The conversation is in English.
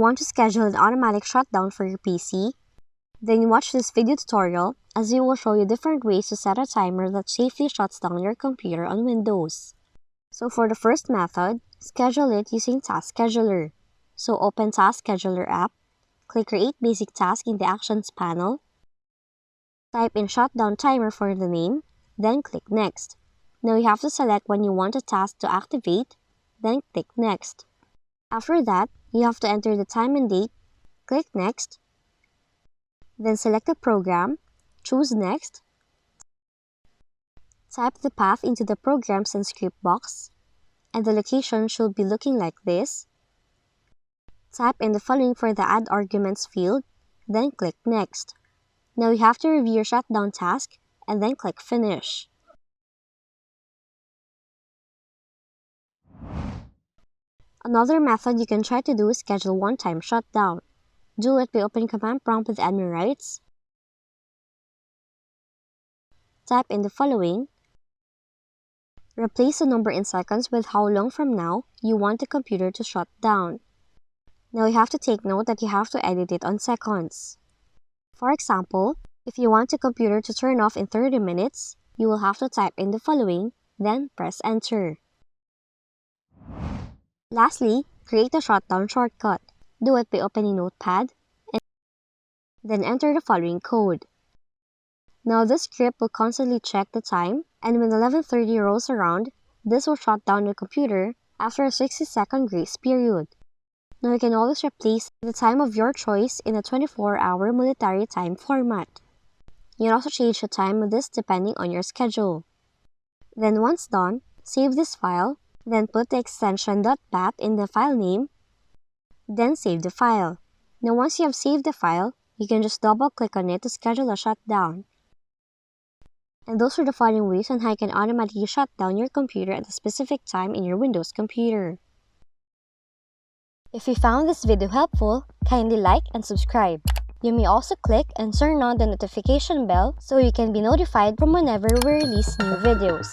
want to schedule an automatic shutdown for your PC? Then watch this video tutorial as we will show you different ways to set a timer that safely shuts down your computer on Windows. So for the first method, schedule it using Task Scheduler. So open Task Scheduler app, click Create Basic Task in the Actions panel, type in Shutdown Timer for the name, then click Next. Now you have to select when you want a task to activate, then click Next. After that, you have to enter the time and date, click Next, then select the program, choose Next, type the path into the Programs and Script box, and the location should be looking like this. Type in the following for the Add Arguments field, then click Next. Now you have to review your shutdown task, and then click Finish. Another method you can try to do is schedule one-time shutdown. Do it by opening Command Prompt with admin rights. Type in the following. Replace the number in seconds with how long from now you want the computer to shut down. Now you have to take note that you have to edit it on seconds. For example, if you want the computer to turn off in 30 minutes, you will have to type in the following, then press Enter. Lastly, create a shutdown shortcut. Do it by opening Notepad, and then enter the following code. Now this script will constantly check the time, and when 11:30 rolls around, this will shut down the computer after a 60-second grace period. Now you can always replace the time of your choice in a 24-hour military time format. You can also change the time of this depending on your schedule. Then once done, save this file, then put the extension .bat in the file name, then save the file. Now once you have saved the file, you can just double-click on it to schedule a shutdown. And those are the following ways on how you can automatically shut down your computer at a specific time in your Windows computer. If you found this video helpful, kindly like and subscribe. You may also click and turn on the notification bell so you can be notified from whenever we release new videos.